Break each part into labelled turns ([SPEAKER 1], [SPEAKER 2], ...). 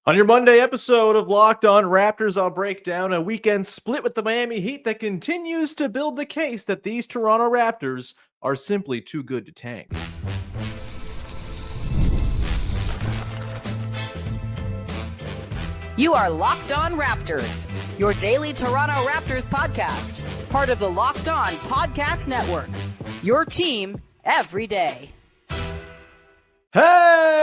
[SPEAKER 1] On your Monday episode of Locked On Raptors, I'll break down a weekend split with the Miami Heat that continues to build the case that these Toronto Raptors are simply too good to tank.
[SPEAKER 2] You are Locked On Raptors, your daily Toronto Raptors podcast, part of the Locked On Podcast Network, your team every day.
[SPEAKER 1] Hey,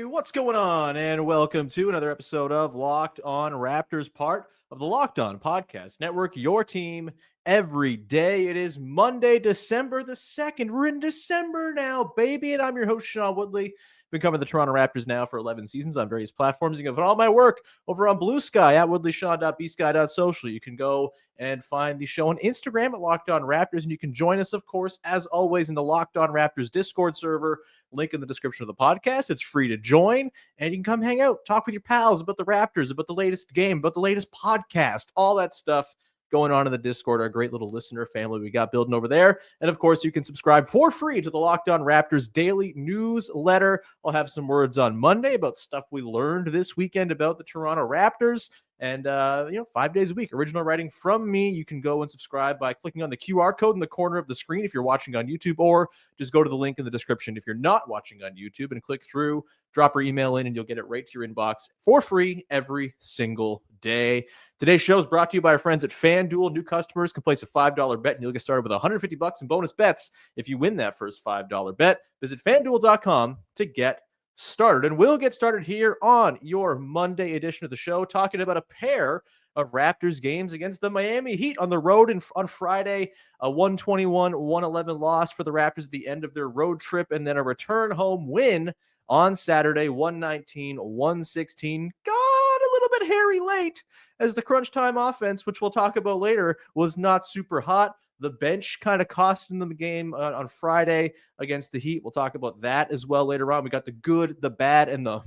[SPEAKER 1] what's going on? And welcome to another episode of Locked On Raptors, part of the Locked On Podcast Network, your team every day. It is Monday, December the 2nd. We're in December now, baby, and I'm your host, Sean Woodley. Been covering the Toronto Raptors now for 11 seasons on various platforms. You can find all my work over on Blue Sky at woodleyshaw.bsky.social. You can go and find the show on Instagram at Locked On Raptors, and you can join us, of course, as always, in the Locked On Raptors Discord server. Link in the description of the podcast. It's free to join, and you can come hang out, talk with your pals about the Raptors, about the latest game, about the latest podcast, all that stuff going on in the Discord, our great little listener family we got building over there. And of course, you can subscribe for free to the Locked On Raptors daily newsletter. I'll have some words on Monday about stuff we learned this weekend about the Toronto Raptors. And, 5 days a week, original writing from me. You can go and subscribe by clicking on the QR code in the corner of the screen if you're watching on YouTube, or just go to the link in the description if you're not watching on YouTube and click through, drop your email in, and you'll get it right to your inbox for free every single day. Today's show is brought to you by our friends at FanDuel. New customers can place a $5 bet, and you'll get started with $150 in bonus bets if you win that first $5 bet. Visit FanDuel.com to get started. And we'll get started here on your Monday edition of the show, talking about a pair of Raptors games against the Miami Heat on the road on Friday, a 121-111 loss for the Raptors at the end of their road trip, and then a return home win on Saturday, 119-116. Got a little bit hairy late as the crunch time offense, which we'll talk about later, was not super hot. The bench kind of cost them the game on Friday against the Heat. We'll talk about that as well later on. We got the good, the bad, and the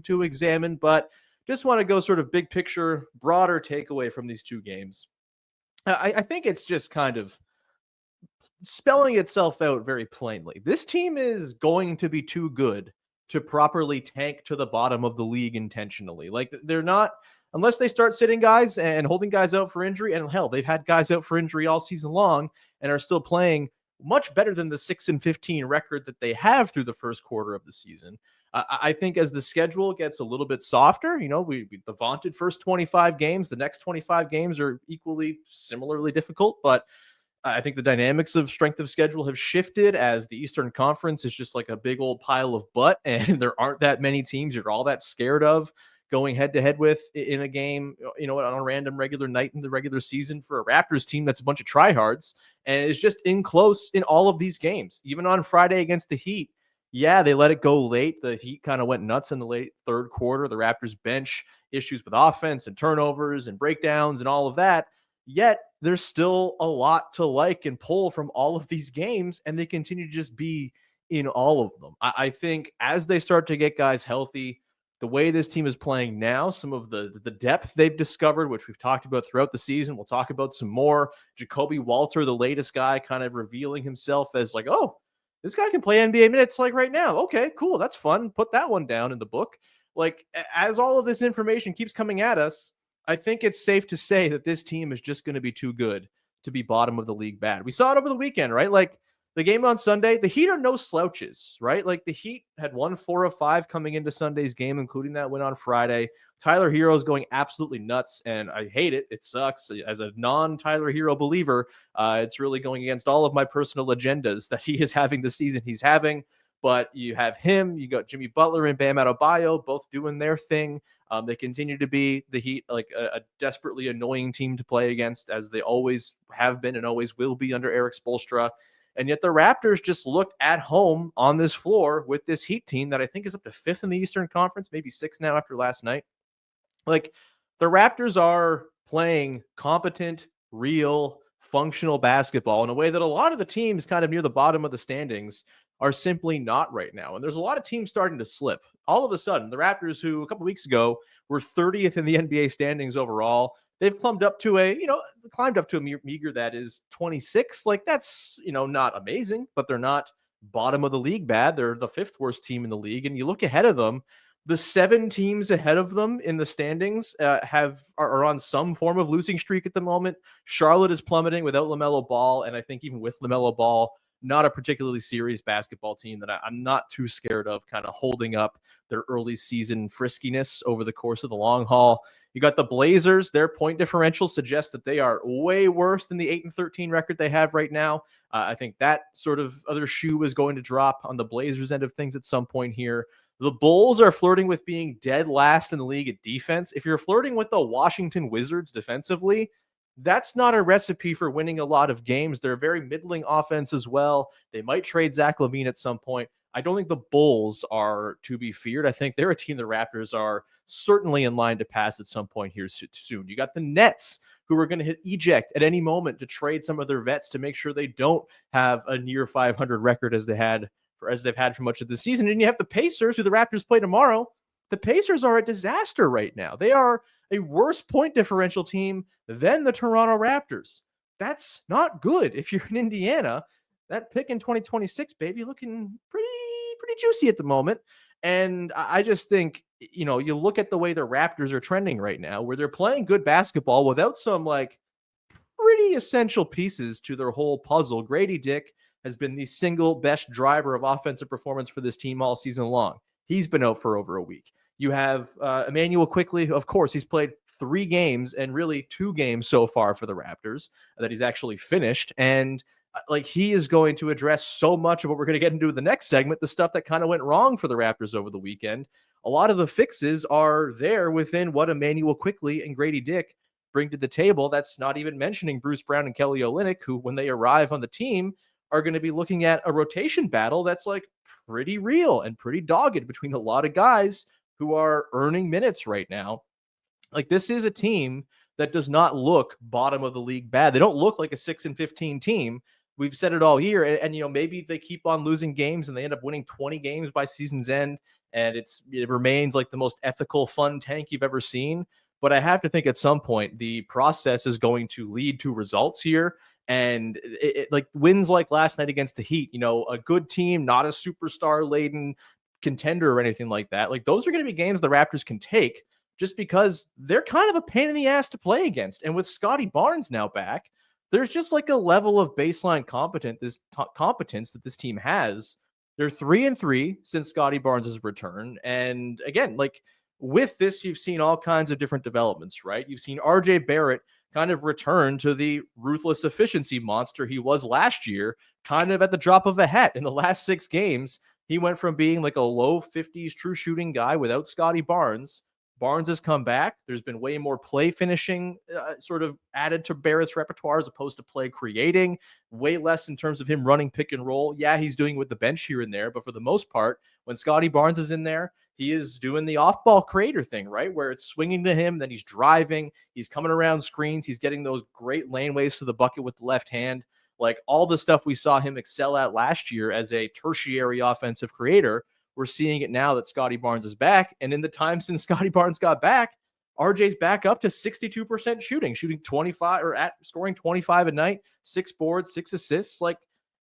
[SPEAKER 1] to examine, but just want to go sort of big picture, broader takeaway from these two games. I think it's just kind of spelling itself out very plainly. This team is going to be too good to properly tank to the bottom of the league intentionally. Like, they're not, unless they start sitting guys and holding guys out for injury. And hell, they've had guys out for injury all season long and are still playing much better than the 6-15 record that they have through the first quarter of the season. I think as the schedule gets a little bit softer, we the vaunted first 25 games, the next 25 games are equally similarly difficult, but I think the dynamics of strength of schedule have shifted as the Eastern Conference is just like a big old pile of butt, and there aren't that many teams you're all that scared of going head to head with in a game, on a random regular night in the regular season for a Raptors team that's a bunch of tryhards, and it's just in close in all of these games. Even on Friday against the Heat, yeah, they let it go late. The Heat kind of went nuts in the late third quarter. The Raptors bench issues with offense and turnovers and breakdowns and all of that. Yet there's still a lot to like and pull from all of these games, and they continue to just be in all of them. I think as they start to get guys healthy, the way this team is playing now, some of the depth they've discovered, which we've talked about throughout the season, we'll talk about some more. Jacoby Walter, the latest guy, kind of revealing himself as like, oh, this guy can play NBA minutes like right now. Okay, cool. That's fun. Put that one down in the book. Like, as all of this information keeps coming at us, I think it's safe to say that this team is just going to be too good to be bottom of the league bad. We saw it over the weekend, right? Like, the game on Sunday, the Heat are no slouches, right? Like, the Heat had won 4 of 5 coming into Sunday's game, including that win on Friday. Tyler Herro's going absolutely nuts, and I hate it. It sucks. As a non-Tyler Herro believer, it's really going against all of my personal agendas that he is having the season he's having. But you have him, you got Jimmy Butler and Bam Adebayo both doing their thing. They continue to be the Heat, like a desperately annoying team to play against, as they always have been and always will be under Eric Spoelstra. And yet the Raptors just looked at home on this floor with this Heat team that I think is up to 5th in the Eastern Conference, maybe 6th now after last night. Like, the Raptors are playing competent, real, functional basketball in a way that a lot of the teams kind of near the bottom of the standings are simply not right now. And there's a lot of teams starting to slip. All of a sudden, the Raptors, who a couple weeks ago were 30th in the NBA standings overall, they've climbed up to a meager that is 26. Like, that's, not amazing, but they're not bottom of the league bad. They're the 5th worst team in the league. And you look ahead of them, the 7 teams ahead of them in the standings are on some form of losing streak at the moment. Charlotte is plummeting without LaMelo Ball, and I think even with LaMelo Ball, not a particularly serious basketball team that I'm not too scared of kind of holding up their early season friskiness over the course of the long haul. You got the Blazers. Their point differential suggests that they are way worse than the 8-13 record they have right now. I think that sort of other shoe is going to drop on the Blazers end of things at some point here. The Bulls are flirting with being dead last in the league at defense. If you're flirting with the Washington Wizards defensively, that's not a recipe for winning a lot of games. They're a very middling offense as well. They might trade Zach LaVine at some point. I don't think the Bulls are to be feared. I think they're a team the Raptors are certainly in line to pass at some point here soon. You got the Nets, who are going to hit eject at any moment to trade some of their vets to make sure they don't have a near 500 record as they've had for much of the season. And you have the Pacers, who the Raptors play tomorrow. The Pacers are a disaster right now. They are a worse point differential team than the Toronto Raptors. That's not good. If you're in Indiana, that pick in 2026, baby, looking pretty juicy at the moment. And I just think, you look at the way the Raptors are trending right now, where they're playing good basketball without some pretty essential pieces to their whole puzzle. Gradey Dick has been the single best driver of offensive performance for this team all season long. He's been out for over a week. You have Immanuel Quickley. Of course, he's played 3 games and really 2 games so far for the Raptors that he's actually finished. And he is going to address so much of what we're going to get into in the next segment, the stuff that kind of went wrong for the Raptors over the weekend. A lot of the fixes are there within what Immanuel Quickley and Gradey Dick bring to the table. That's not even mentioning Bruce Brown and Kelly Olynyk, who, when they arrive on the team, are going to be looking at a rotation battle that's pretty real and pretty dogged between a lot of guys who are earning minutes right now. This is a team that does not look bottom of the league bad. They don't look like a 6-15 team. We've said it all year, and maybe they keep on losing games and they end up winning 20 games by season's end, and it remains the most ethical, fun tank you've ever seen. But I have to think at some point the process is going to lead to results here. And wins like last night against the Heat, a good team, not a superstar laden contender or anything like that. Those are going to be games the Raptors can take just because they're kind of a pain in the ass to play against. And with Scottie Barnes now back, there's just a level of baseline competence that this team has. They're 3-3 since Scottie Barnes' return. And again, with this, you've seen all kinds of different developments, right? You've seen RJ Barrett kind of return to the ruthless efficiency monster he was last year, kind of at the drop of a hat. In the last 6 games, he went from being a low 50s true shooting guy without Scottie Barnes. Barnes has come back. There's been way more play finishing sort of added to Barrett's repertoire as opposed to play creating, way less in terms of him running pick and roll. Yeah, he's doing it with the bench here and there, but for the most part, when Scottie Barnes is in there, he is doing the off-ball creator thing, right? Where it's swinging to him, then he's driving, he's coming around screens, he's getting those great laneways to the bucket with the left hand. All the stuff we saw him excel at last year as a tertiary offensive creator, we're seeing it now that Scottie Barnes is back. And in the time since Scottie Barnes got back, RJ's back up to 62% shooting 25 or scoring 25 a night, 6 boards, 6 assists.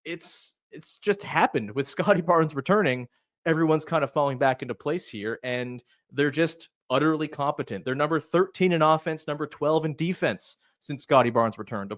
[SPEAKER 1] It's just happened with Scottie Barnes returning. Everyone's kind of falling back into place here, and they're just utterly competent. They're number 13 in offense, number 12 in defense since Scottie Barnes returned.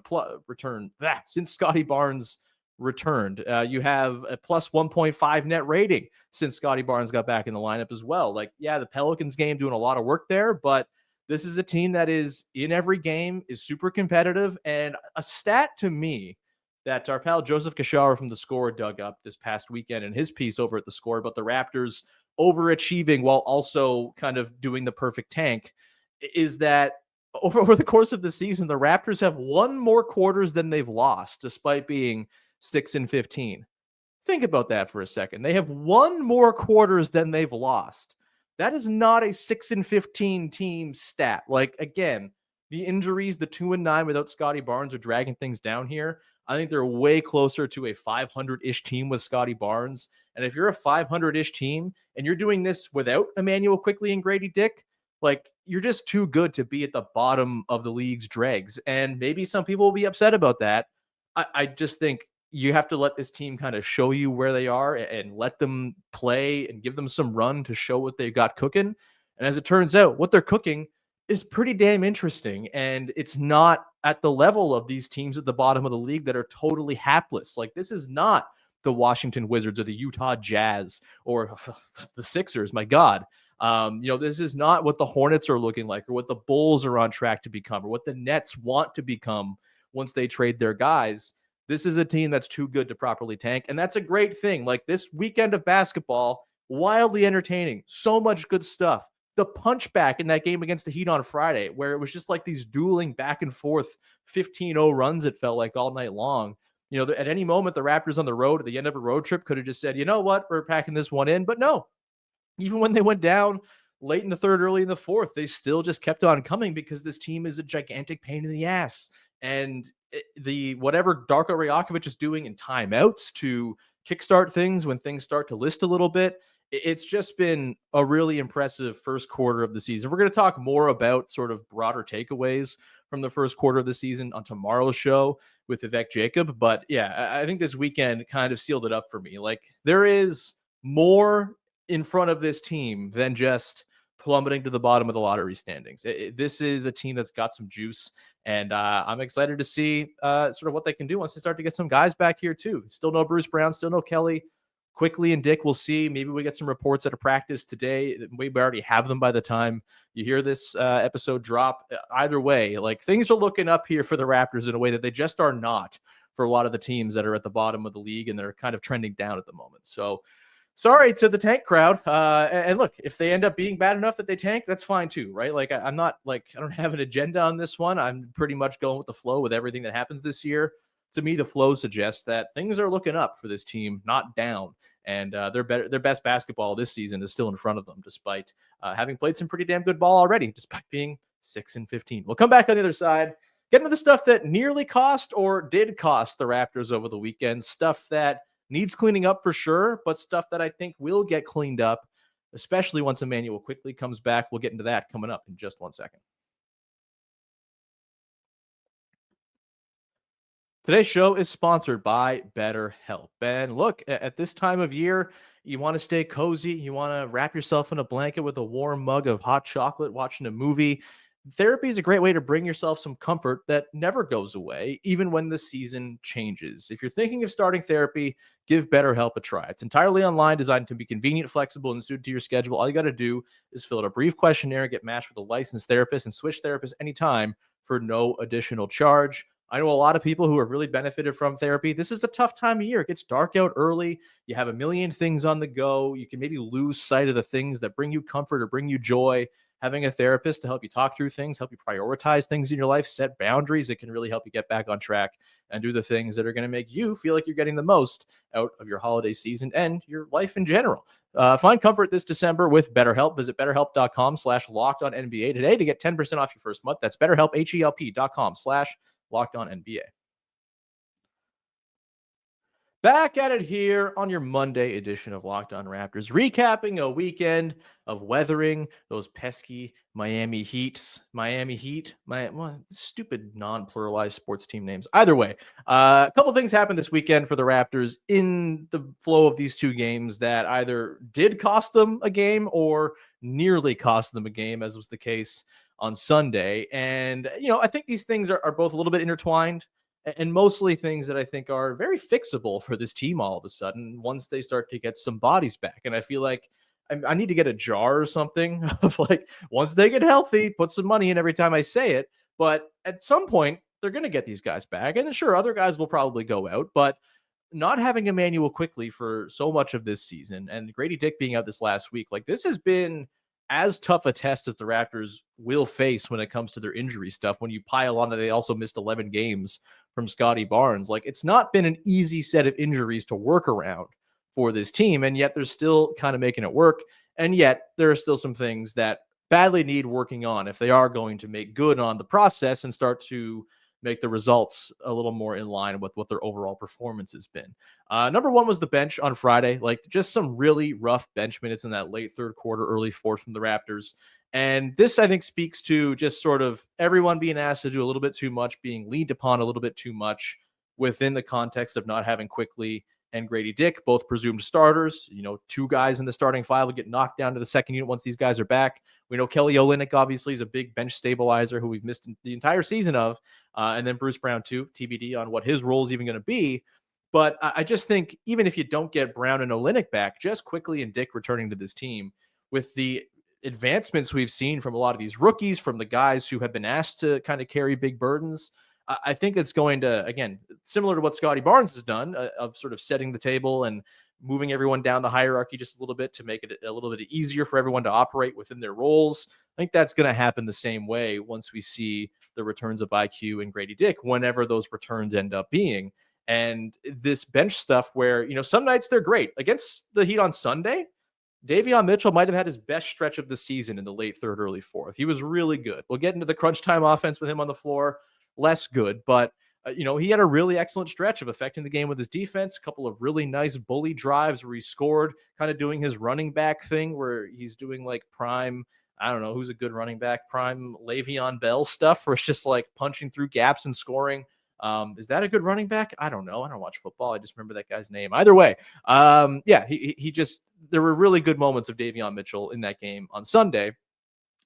[SPEAKER 1] Since Scottie Barnes returned, you have a plus 1.5 net rating since Scottie Barnes got back in the lineup as well. The Pelicans game doing a lot of work there, but this is a team that is in every game, is super competitive. And a stat to me that our pal Joseph Kashara from The Score dug up this past weekend in his piece over at The Score about the Raptors overachieving while also kind of doing the perfect tank is that over the course of the season, the Raptors have won more quarters than they've lost, despite being 6-15. Think about that for a second. They have won more quarters than they've lost. That is not a 6-15 team stat. Again, the injuries, the 2-9 without Scottie Barnes are dragging things down here. I think they're way closer to a 500-ish team with Scottie Barnes. And if you're a 500-ish team and you're doing this without Immanuel Quickley and Gradey Dick, you're just too good to be at the bottom of the league's dregs. And maybe some people will be upset about that. I just think, you have to let this team kind of show you where they are and let them play and give them some run to show what they've got cooking. And as it turns out, what they're cooking is pretty damn interesting. And it's not at the level of these teams at the bottom of the league that are totally hapless. Like, this is not the Washington Wizards or the Utah Jazz or the Sixers. My God. This is not what the Hornets are looking like or what the Bulls are on track to become or what the Nets want to become once they trade their guys. This is a team that's too good to properly tank. And that's a great thing. Like, this weekend of basketball, wildly entertaining. So much good stuff. The punchback in that game against the Heat on Friday, where it was just like these dueling back and forth 15-0 runs, it felt like all night long. At any moment, the Raptors on the road at the end of a road trip could have just said, you know what, we're packing this one in. But no, even when they went down late in the third, early in the fourth, they still just kept on coming because this team is a gigantic pain in the ass. And whatever Darko Rajakovic is doing in timeouts to kickstart things when things start to list a little bit, it's just been a really impressive first quarter of the season. We're going to talk more about sort of broader takeaways from the first quarter of the season on tomorrow's show with Vivek Jacob. But yeah, I think this weekend kind of sealed it up for me. Like, there is more in front of this team than just plummeting to the bottom of the lottery standings. This is a team that's got some juice, and I'm excited to see sort of what they can do once they start to get some guys back here too. Still no Bruce Brown, still no Kelly. Quickley and Dick, we'll see. Maybe we get some reports at a practice today. We already have them by the time you hear this episode drop. Either way, like, things are looking up here for the Raptors in a way that they just are not for a lot of the teams that are at the bottom of the league, and they're kind of trending down at the moment. So sorry to the tank crowd. And look, if they end up being bad enough that they tank, that's fine too, right? Like, I'm not like, I don't have an agenda on this one. I'm pretty much going with the flow with everything that happens this year. To me, the flow suggests that things are looking up for this team, not down. And their best basketball this season is still in front of them, despite having played some pretty damn good ball already, despite being 6-15. We'll come back on the other side, get into the stuff that nearly cost or did cost the Raptors over the weekend, stuff that needs cleaning up for sure, but stuff that I think will get cleaned up, especially once Immanuel Quickley comes back. We'll get into that coming up in just 1 second. Today's show is sponsored by Betterhelp. And look, at this time of year, you want to stay cozy. You want to wrap yourself in a blanket with a warm mug of hot chocolate, watching a movie. Therapy is a great way to bring yourself some comfort that never goes away, even when the season changes. If you're thinking of starting therapy, give BetterHelp a try. It's entirely online, designed to be convenient, flexible, and suited to your schedule. All you got to do is fill out a brief questionnaire, get matched with a licensed therapist, and switch therapists anytime for no additional charge. I know a lot of people who have really benefited from therapy. This is a tough time of year. It gets dark out early. You have a million things on the go. You can maybe lose sight of the things that bring you comfort or bring you joy. Having a therapist to help you talk through things, help you prioritize things in your life, set boundaries, it can really help you get back on track and do the things that are going to make you feel like you're getting the most out of your holiday season and your life in general. Find comfort this December with BetterHelp. Visit betterhelp.com/lockedonnba today to get 10% off your first month. That's BetterHelp, HELP.com/lockedonnba. Back at it here on your Monday edition of Locked On Raptors, recapping a weekend of weathering those pesky Miami Heat, stupid non-pluralized sports team names. Either way, a couple things happened this weekend for the Raptors in the flow of these two games that either did cost them a game or nearly cost them a game, as was the case on Sunday. And, I think these things are both a little bit intertwined, and mostly things that I think are very fixable for this team all of a sudden once they start to get some bodies back. And I feel like I need to get a jar or something of, like, once they get healthy, put some money in every time I say it. But at some point, they're going to get these guys back. And sure, other guys will probably go out, but not having Immanuel Quickley for so much of this season and Gradey Dick being out this last week, like, this has been as tough a test as the Raptors will face when it comes to their injury stuff. When you pile on that they also missed 11 games from Scottie Barnes, like, it's not been an easy set of injuries to work around for this team. And yet they're still kind of making it work. And yet there are still some things that badly need working on if they are going to make good on the process and start to make the results a little more in line with what their overall performance has been. Number one was the bench on Friday, like, just some really rough bench minutes in that late third quarter, early fourth from the Raptors. And this, I think, speaks to just sort of everyone being asked to do a little bit too much, being leaned upon a little bit too much. within the context of not having Quickley and Gradey Dick, both presumed starters. Two guys in the starting five will get knocked down to the second unit once these guys are back. We know Kelly Olynyk obviously is a big bench stabilizer who we've missed the entire season of. And then Bruce Brown too, TBD on what his role is even going to be. But I just think even if you don't get Brown and Olynyk back, just Quickley and Dick returning to this team with the advancements we've seen from a lot of these rookies, from the guys who have been asked to kind of carry big burdens, I think it's going to, again, similar to what Scottie Barnes has done, of sort of setting the table and moving everyone down the hierarchy just a little bit to make it a little bit easier for everyone to operate within their roles. I think that's going to happen the same way once we see the returns of IQ and Gradey Dick, whenever those returns end up being. And this bench stuff where, some nights they're great. Against the Heat on Sunday, Davion Mitchell might have had his best stretch of the season in the late third, early fourth. He was really good. We'll get into the crunch time offense with him on the floor. Less good, but he had a really excellent stretch of affecting the game with his defense. A couple of really nice bully drives where he scored, kind of doing his running back thing where he's doing like prime, I don't know who's a good running back, prime Le'Veon Bell stuff, where it's just like punching through gaps and scoring. Is that a good running back? I don't know. I don't watch football. I just remember that guy's name. Either way, he just, there were really good moments of Davion Mitchell in that game on Sunday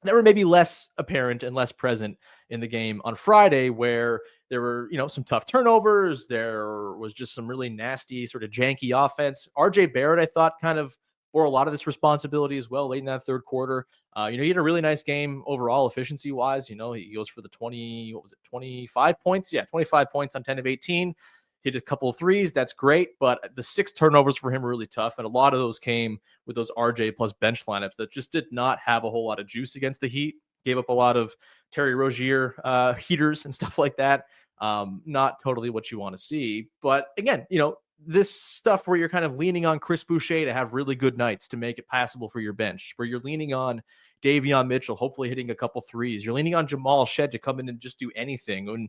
[SPEAKER 1] that were maybe less apparent and less present in the game on Friday, where there were, some tough turnovers. There was just some really nasty sort of janky offense. RJ Barrett, I thought, kind of bore a lot of this responsibility as well late in that third quarter. He had a really nice game overall efficiency wise. He goes for the 25 points? Yeah, 25 points on 10 of 18. Hit a couple of threes. That's great. But the 6 turnovers for him were really tough. And a lot of those came with those RJ plus bench lineups that just did not have a whole lot of juice against the Heat. Gave up a lot of Terry Rozier heaters and stuff like that. Not totally what you want to see. But again, this stuff where you're kind of leaning on Chris Boucher to have really good nights to make it passable for your bench, where you're leaning on Davion Mitchell, hopefully hitting a couple threes. You're leaning on Jamal Shed to come in and just do anything. And,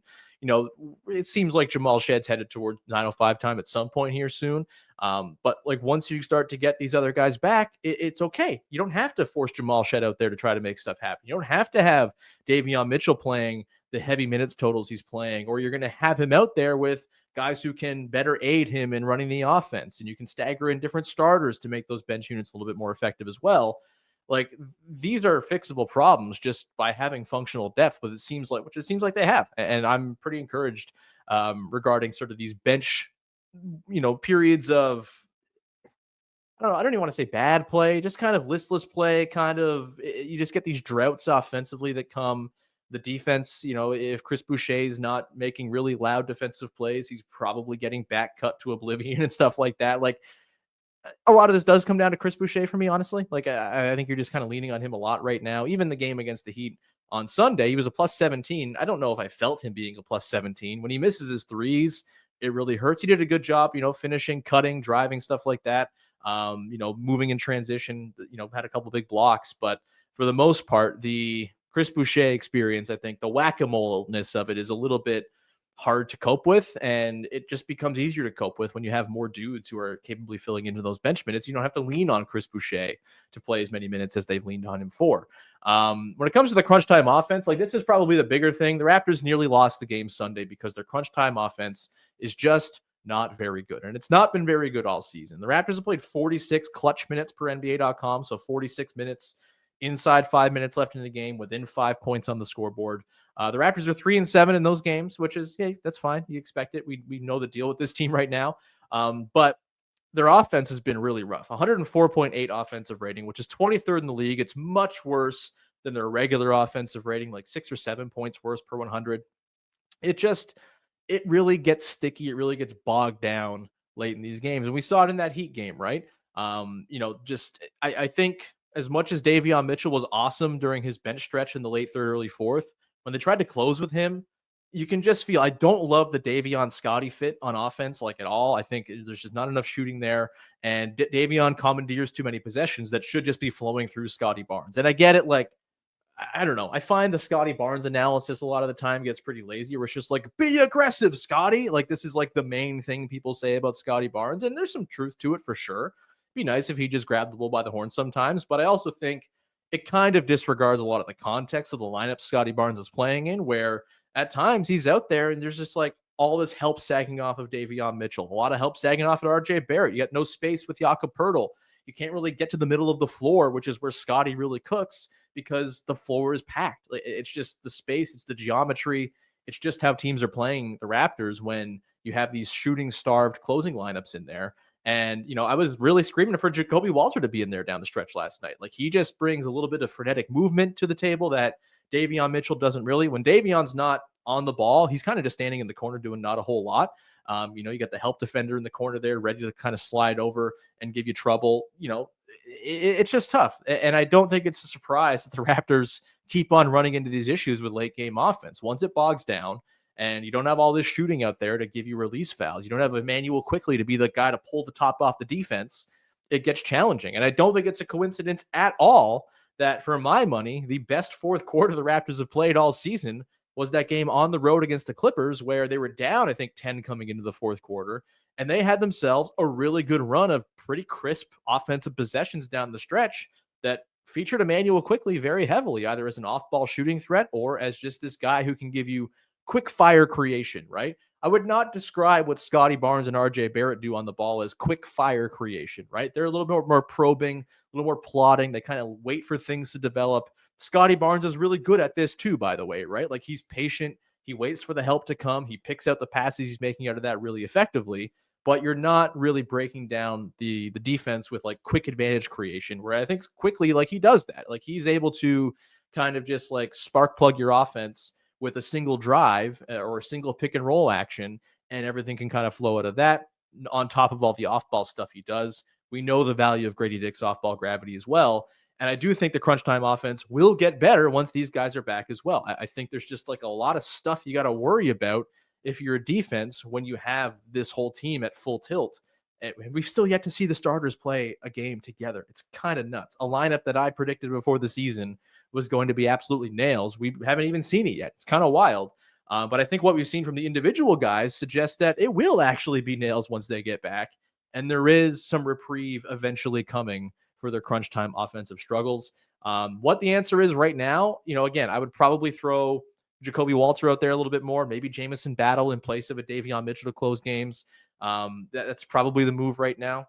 [SPEAKER 1] it seems like Jamal Shed's headed toward 9:05 time at some point here soon. But like once you start to get these other guys back, it's okay. You don't have to force Jamal Shed out there to try to make stuff happen. You don't have to have Davion Mitchell playing the heavy minutes totals he's playing, or you're going to have him out there with guys who can better aid him in running the offense. And you can stagger in different starters to make those bench units a little bit more effective as well. Like these are fixable problems just by having functional depth, but it seems like they have. And I'm pretty encouraged regarding sort of these bench, periods of, I don't even want to say bad play, just kind of listless play. You just get these droughts offensively that come. The defense, if Chris Boucher is not making really loud defensive plays, he's probably getting back cut to oblivion and stuff like that. Like a lot of this does come down to Chris Boucher for me, honestly. Like I think you're just kind of leaning on him a lot right now. Even the game against the Heat on Sunday, he was a plus 17. I don't know if I felt him being a plus 17. When he misses his threes, it really hurts. He did a good job, finishing, cutting, driving, stuff like that. Moving in transition, had a couple big blocks, but for the most part, the Chris Boucher experience, I think the whack-a-mole-ness of it is a little bit hard to cope with, and it just becomes easier to cope with when you have more dudes who are capably filling into those bench minutes. You don't have to lean on Chris Boucher to play as many minutes as they've leaned on him for. When it comes to the crunch time offense, like this is probably the bigger thing. The Raptors nearly lost the game Sunday because their crunch time offense is just not very good, and it's not been very good all season. The Raptors have played 46 clutch minutes per NBA.com, so 46 minutes inside 5 minutes left in the game, within 5 points on the scoreboard. The Raptors are 3-7 in those games, which is, hey, that's fine. You expect it. We know the deal with this team right now. But their offense has been really rough. 104.8 offensive rating, which is 23rd in the league. It's much worse than their regular offensive rating, like 6 or 7 points worse per 100. It really gets sticky. It really gets bogged down late in these games. And we saw it in that Heat game, right? I think as much as Davion Mitchell was awesome during his bench stretch in the late third, early fourth, when they tried to close with him, you can just feel, I don't love the Davion Scottie fit on offense like at all. I think there's just not enough shooting there. And Davion commandeers too many possessions that should just be flowing through Scottie Barnes. And I get it. Like, I don't know. I find the Scottie Barnes analysis a lot of the time gets pretty lazy, where it's just like, be aggressive, Scottie. Like this is like the main thing people say about Scottie Barnes. And there's some truth to it for sure. Be nice if he just grabbed the bull by the horn sometimes, but I also think it kind of disregards a lot of the context of the lineup Scottie Barnes is playing in, where at times he's out there and there's just like all this help sagging off of Davion Mitchell, a lot of help sagging off at RJ Barrett. You got no space with Jakob Poeltl. You can't really get to the middle of the floor, which is where Scottie really cooks, because the floor is packed. It's just the space, it's the geometry. It's just how teams are playing the Raptors when you have these shooting starved closing lineups in there. And, I was really screaming for Jacoby Walter to be in there down the stretch last night. Like, he just brings a little bit of frenetic movement to the table that Davion Mitchell doesn't really. When Davion's not on the ball, he's kind of just standing in the corner doing not a whole lot. You got the help defender in the corner there ready to kind of slide over and give you trouble. It's just tough. And I don't think it's a surprise that the Raptors keep on running into these issues with late game offense. Once it bogs down and you don't have all this shooting out there to give you release fouls, you don't have Immanuel Quickley to be the guy to pull the top off the defense, it gets challenging. And I don't think it's a coincidence at all that, for my money, the best fourth quarter the Raptors have played all season was that game on the road against the Clippers, where they were down, I think, 10 coming into the fourth quarter, and they had themselves a really good run of pretty crisp offensive possessions down the stretch that featured Immanuel Quickley very heavily, either as an off-ball shooting threat or as just this guy who can give you quick fire creation, right? I would not describe what Scottie Barnes and RJ Barrett do on the ball as quick fire creation, right? They're a little bit more probing, a little more plotting. They kind of wait for things to develop. Scottie Barnes is really good at this too, by the way, right? Like, he's patient. He waits for the help to come. He picks out the passes he's making out of that really effectively, but you're not really breaking down the defense with like quick advantage creation, where I think Quickley, like, he does that. Like, he's able to kind of just like spark plug your offense with a single drive or a single pick and roll action, and everything can kind of flow out of that, on top of all the off-ball stuff he does. We know the value of Gradey Dick's off-ball gravity as well. And I do think the crunch time offense will get better once these guys are back as well. I think there's just like a lot of stuff you got to worry about if you're a defense when you have this whole team at full tilt. And we've still yet to see the starters play a game together. It's kind of nuts. A lineup that I predicted before the season was going to be absolutely nails. We haven't even seen it yet. It's kind of wild. But I think what we've seen from the individual guys suggests that it will actually be nails once they get back. And there is some reprieve eventually coming for their crunch time offensive struggles. What the answer is right now, again, I would probably throw Jacoby Walter out there a little bit more, maybe Jamison Battle in place of a Davion Mitchell to close games. That's probably the move right now.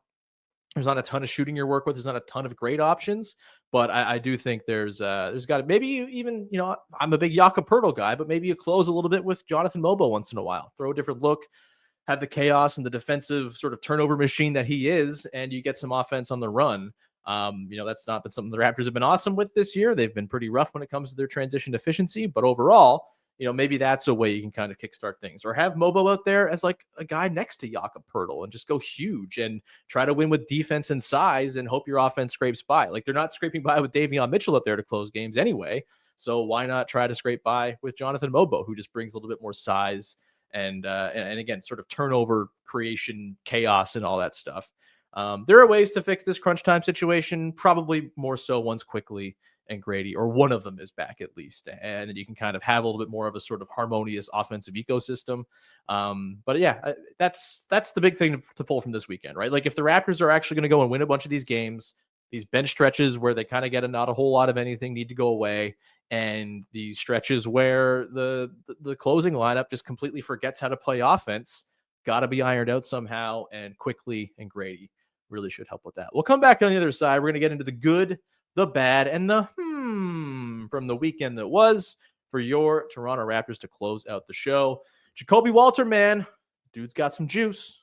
[SPEAKER 1] There's not a ton of shooting your work with. There's not a ton of great options, but I do think there's got to, maybe even, I'm a big Jakob Poeltl guy, but maybe you close a little bit with Jonathan Mobo once in a while, throw a different look, have the chaos and the defensive sort of turnover machine that he is, and you get some offense on the run. That's not been something the Raptors have been awesome with this year. They've been pretty rough when it comes to their transition efficiency, but overall, maybe that's a way you can kind of kickstart things, or have Mobo out there as like a guy next to Jakob Poeltl and just go huge and try to win with defense and size and hope your offense scrapes by. Like, they're not scraping by with Davion Mitchell up there to close games anyway. So why not try to scrape by with Jonathan Mobo, who just brings a little bit more size and again, sort of turnover creation, chaos, and all that stuff. There are ways to fix this crunch time situation, probably more so once Quickley and Gradey, or one of them, is back at least. And then you can kind of have a little bit more of a sort of harmonious offensive ecosystem. But yeah, that's the big thing to pull from this weekend, right? Like, if the Raptors are actually going to go and win a bunch of these games, these bench stretches where they kind of get not a whole lot of anything need to go away. And these stretches where the closing lineup just completely forgets how to play offense, got to be ironed out somehow. And Quickley and Gradey really should help with that. We'll come back on the other side. We're going to get into the good, the bad, and the from the weekend that was for your Toronto Raptors to close out the show. Jacoby Walter, man, dude's got some juice.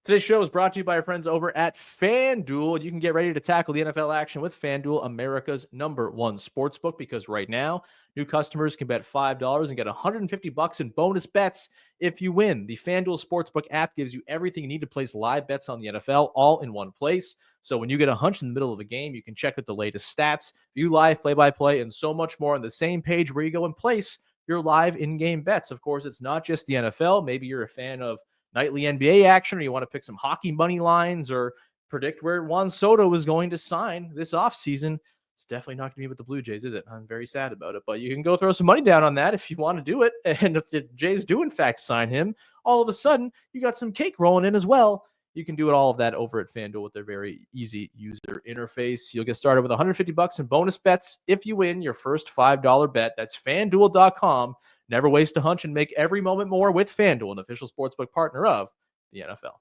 [SPEAKER 1] Today's show is brought to you by our friends over at FanDuel. You can get ready to tackle the NFL action with FanDuel, America's #1 sportsbook, because right now, new customers can bet $5 and get $150 in bonus bets if you win. The FanDuel Sportsbook app gives you everything you need to place live bets on the NFL all in one place. So when you get a hunch in the middle of a game, you can check out the latest stats, view live play-by-play, and so much more on the same page where you go and place your live in-game bets. Of course, it's not just the NFL. Maybe you're a fan of nightly NBA action, or you want to pick some hockey money lines, or predict where Juan Soto is going to sign this offseason. It's definitely not going to be with the Blue Jays, is it? I'm very sad about it, but you can go throw some money down on that if you want to do it. And if the Jays do in fact sign him, all of a sudden you got some cake rolling in as well You can do all of that over at FanDuel with their very easy user interface. You'll get started with $150 in bonus bets if you win your first $5 bet. That's FanDuel.com. Never waste a hunch and make every moment more with FanDuel, an official sportsbook partner of the NFL.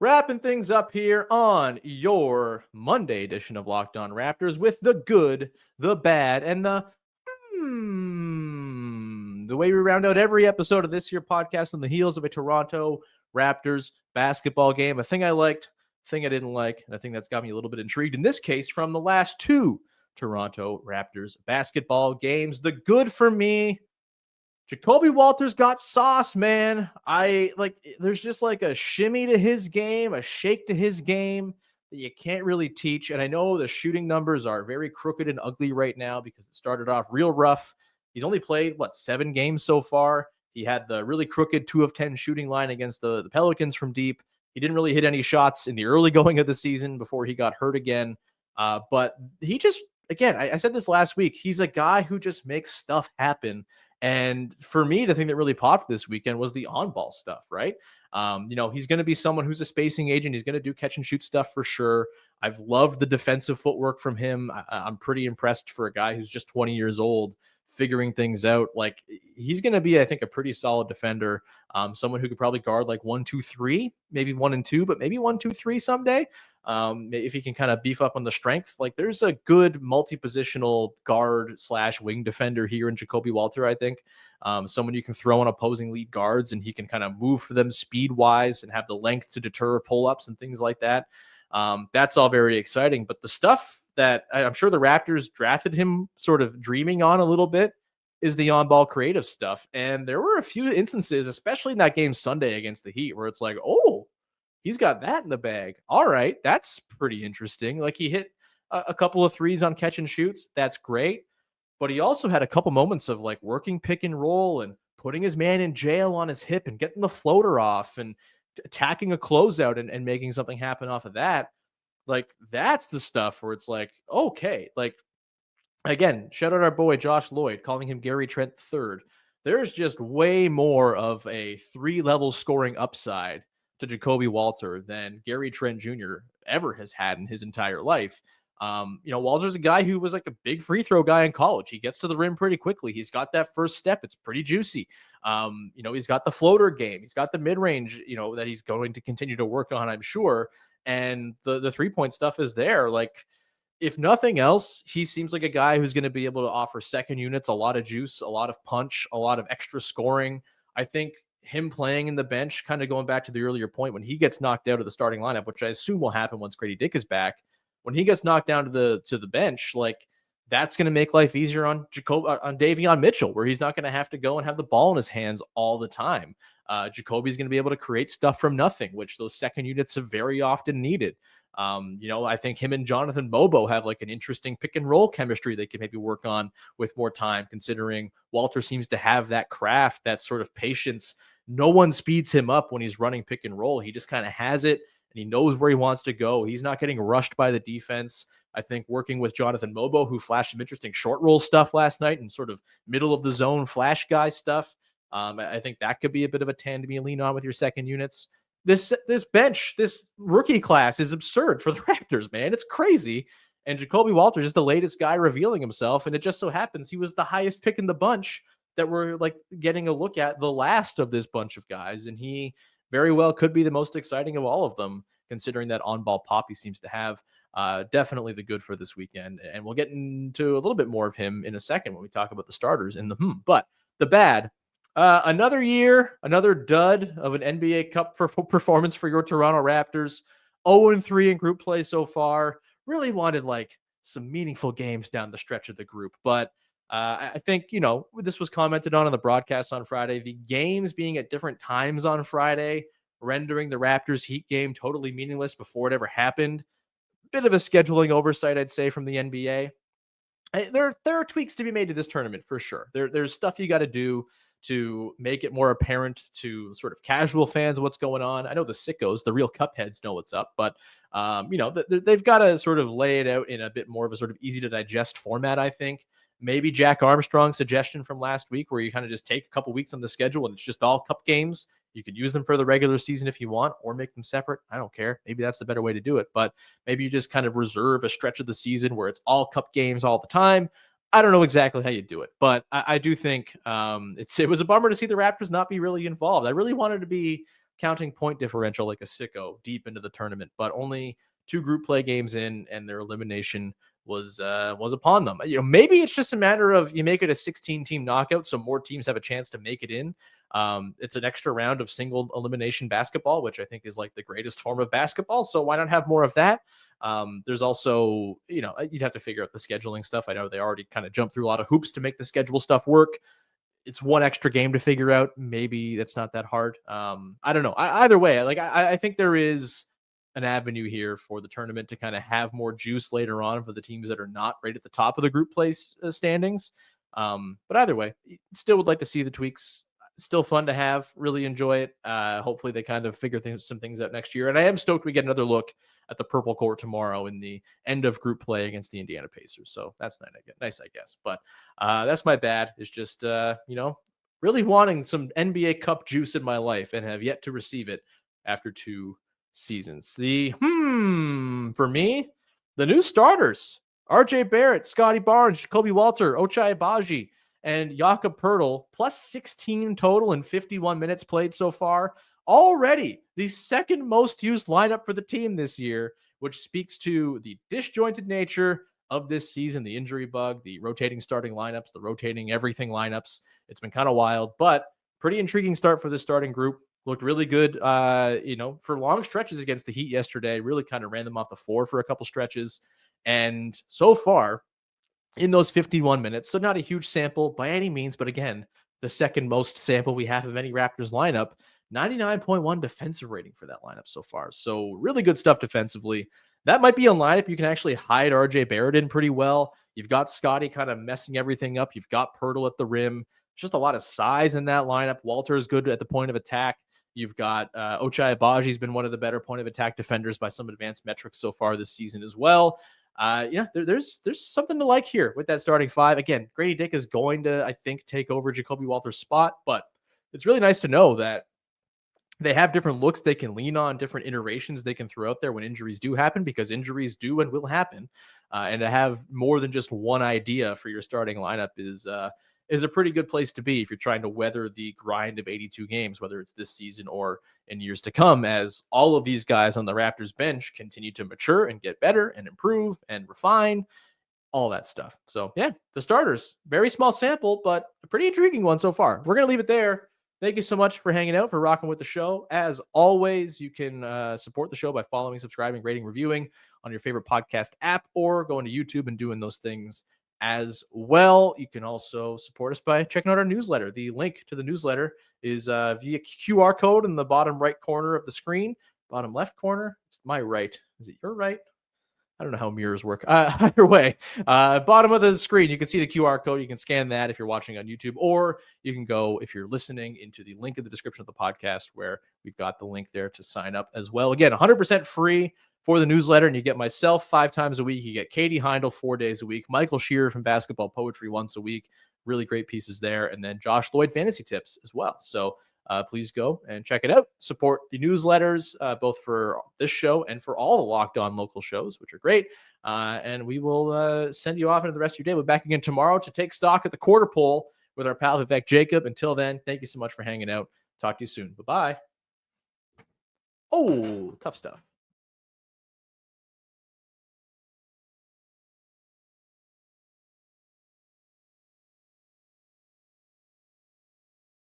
[SPEAKER 1] Wrapping things up here on your Monday edition of Locked On Raptors with the good, the bad, and the the way we round out every episode of this here podcast on the heels of a Toronto Raptors basketball game. A thing I liked, a thing I didn't like, and I think that's got me a little bit intrigued. In this case, from the last two Toronto Raptors basketball games. The good for me, Jacoby Walters got sauce, man. There's just like a shimmy to his game, a shake to his game that you can't really teach. And I know the shooting numbers are very crooked and ugly right now because it started off real rough. He's only played, 7 games so far. He had the really crooked 2 of 10 shooting line against the Pelicans from deep. He didn't really hit any shots in the early going of the season before he got hurt again. But he just, again, I said this last week, he's a guy who just makes stuff happen. And for me, the thing that really popped this weekend was the on-ball stuff, right? He's going to be someone who's a spacing agent. He's going to do catch and shoot stuff for sure. I've loved the defensive footwork from him. I'm pretty impressed for a guy who's just 20 years old, figuring things out. Like, he's going to be, I think, a pretty solid defender. Someone who could probably guard 1, 2, 3, maybe 1 and 2, but maybe 1, 2, 3 someday. If he can kind of beef up on the strength, there's a good multi-positional guard / wing defender here in Jacoby Walter, I think. Someone you can throw on opposing lead guards and he can kind of move for them speed wise and have the length to deter pull-ups and things like that. That's all very exciting, but the stuff that I'm sure the Raptors drafted him sort of dreaming on a little bit is the on-ball creative stuff. And there were a few instances, especially in that game Sunday against the Heat, where it's like, oh, he's got that in the bag. All right, that's pretty interesting. He hit a couple of threes on catch and shoots. That's great. But he also had a couple moments of working pick and roll and putting his man in jail on his hip and getting the floater off and attacking a closeout and making something happen off of that. That's the stuff where it's okay. Again, shout out our boy Josh Lloyd, calling him Gary Trent III. There's just way more of a 3-level scoring upside to Jacoby Walter than Gary Trent Jr. ever has had in his entire life. Walter's a guy who was a big free throw guy in college. He gets to the rim pretty quickly. He's got that first step. It's pretty juicy. He's got the floater game. He's got the mid-range, that he's going to continue to work on, I'm sure. And the 3-point stuff is there. If nothing else, he seems like a guy who's going to be able to offer second units a lot of juice, a lot of punch, a lot of extra scoring. I think him playing in the bench, kind of going back to the earlier point, when he gets knocked out of the starting lineup, which I assume will happen once Gradey Dick is back, when he gets knocked down to the bench, that's going to make life easier on Davion Mitchell, where he's not going to have to go and have the ball in his hands all the time. Jacoby's going to be able to create stuff from nothing, which those second units have very often needed. I think him and Jonathan Bobo have an interesting pick and roll chemistry they can maybe work on with more time, considering Walter seems to have that craft, that sort of patience. No one speeds him up when he's running pick and roll. He just kind of has it and he knows where he wants to go. He's not getting rushed by the defense. I think working with Jonathan Bobo, who flashed some interesting short roll stuff last night and sort of middle of the zone flash guy stuff. I think that could be a bit of a tandem you lean on with your second units. This bench, this rookie class is absurd for the Raptors, man. It's crazy. And Jacoby Walters is the latest guy revealing himself. And it just so happens he was the highest pick in the bunch that we're getting a look at, the last of this bunch of guys. And he very well could be the most exciting of all of them, considering that on-ball pop he seems to have. Definitely the good for this weekend. And we'll get into a little bit more of him in a second when we talk about the starters in the But the bad, another year, another dud of an NBA Cup performance for your Toronto Raptors. 0-3 in group play so far. Really wanted some meaningful games down the stretch of the group. But I think, this was commented on the broadcast on Friday. The games being at different times on Friday, rendering the Raptors Heat game totally meaningless before it ever happened. Bit of a scheduling oversight, I'd say, from the NBA. There are tweaks to be made to this tournament for sure. There's stuff you got to do to make it more apparent to sort of casual fans what's going on. I know the sickos, the real cupheads, know what's up, but they've got to sort of lay it out in a bit more of a sort of easy to digest format, I think. Maybe Jack Armstrong's suggestion from last week, where you kind of just take a couple weeks on the schedule and it's just all cup games. You could use them for the regular season if you want, or make them separate. I don't care. Maybe that's the better way to do it. But maybe you just kind of reserve a stretch of the season where it's all cup games all the time. I don't know exactly how you do it, but I do think it was a bummer to see the Raptors not be really involved. I really wanted to be counting point differential like a sicko deep into the tournament, but only 2 group play games in, and their elimination was upon them. Maybe it's just a matter of you make it a 16-team knockout, so more teams have a chance to make it in. It's an extra round of single elimination basketball, which I think is like the greatest form of basketball. So why not have more of that? There's also, you'd have to figure out the scheduling stuff. I know they already kind of jumped through a lot of hoops to make the schedule stuff work. It's one extra game to figure out. Maybe that's not that hard. I don't know. Either way, I think there is an avenue here for the tournament to kind of have more juice later on for the teams that are not right at the top of the group place standings. But either way, still would like to see the tweaks. Still fun to have. Really enjoy it. Hopefully they kind of figure some things out next year. And I am stoked we get another look at the purple court tomorrow in the end of group play against the Indiana Pacers. So that's nice, I guess. But that's my bad. It's just, really wanting some NBA Cup juice in my life and have yet to receive it after 2 seasons. For me, the new starters, RJ Barrett, Scottie Barnes, Jacoby Walter, Ochai Agbaji, and Jakob Poeltl, plus 16 total in 51 minutes played so far. Already the second most used lineup for the team this year, which speaks to the disjointed nature of this season, the injury bug, the rotating starting lineups, the rotating everything lineups. It's been kind of wild, but pretty intriguing start for this starting group. Looked really good, for long stretches against the Heat yesterday. Really kind of ran them off the floor for a couple stretches. And so far, in those 51 minutes, so not a huge sample by any means, but again, the second most sample we have of any Raptors lineup, 99.1 defensive rating for that lineup so far. So really good stuff defensively. That might be a lineup you can actually hide RJ Barrett in pretty well. You've got Scottie kind of messing everything up. You've got Poeltl at the rim. Just a lot of size in that lineup. Walter is good at the point of attack. You've got Ochai Agbaji's been one of the better point of attack defenders by some advanced metrics so far this season as well. There's something to like here with that starting 5. Again, Gradey Dick is going to, I think, take over Jacoby Walter's spot, but it's really nice to know that they have different looks they can lean on, different iterations they can throw out there when injuries do happen, because injuries do and will happen. And to have more than just one idea for your starting lineup is a pretty good place to be if you're trying to weather the grind of 82 games, whether it's this season or in years to come, as all of these guys on the Raptors bench continue to mature and get better and improve and refine, all that stuff. So yeah, the starters, very small sample, but a pretty intriguing one so far. We're going to leave it there. Thank you so much for hanging out, for rocking with the show. As always, you can support the show by following, subscribing, rating, reviewing on your favorite podcast app, or going to YouTube and doing those things as well. You can also support us by checking out our newsletter. The link to the newsletter is via QR code in the bottom right corner of the screen. Bottom left corner. It's my right. Is it your right? I don't know how mirrors work. Either way, bottom of the screen, you can see the QR code. You can scan that if you're watching on YouTube, or you can go, if you're listening, into the link in the description of the podcast, where we've got the link there to sign up as well. Again, 100% free for the newsletter, and you get myself 5 times a week. You get Katie Heindel 4 days a week, Michael Shearer from Basketball Poetry once a week. Really great pieces there, and then Josh Lloyd fantasy tips as well. So please go and check it out. Support the newsletters, both for this show and for all the Locked On local shows, which are great. And we will send you off into the rest of your day. We'll be back again tomorrow to take stock at the quarter pole with our pal Vivek Jacob. Until then, thank you so much for hanging out. Talk to you soon. Bye-bye. Oh, tough stuff.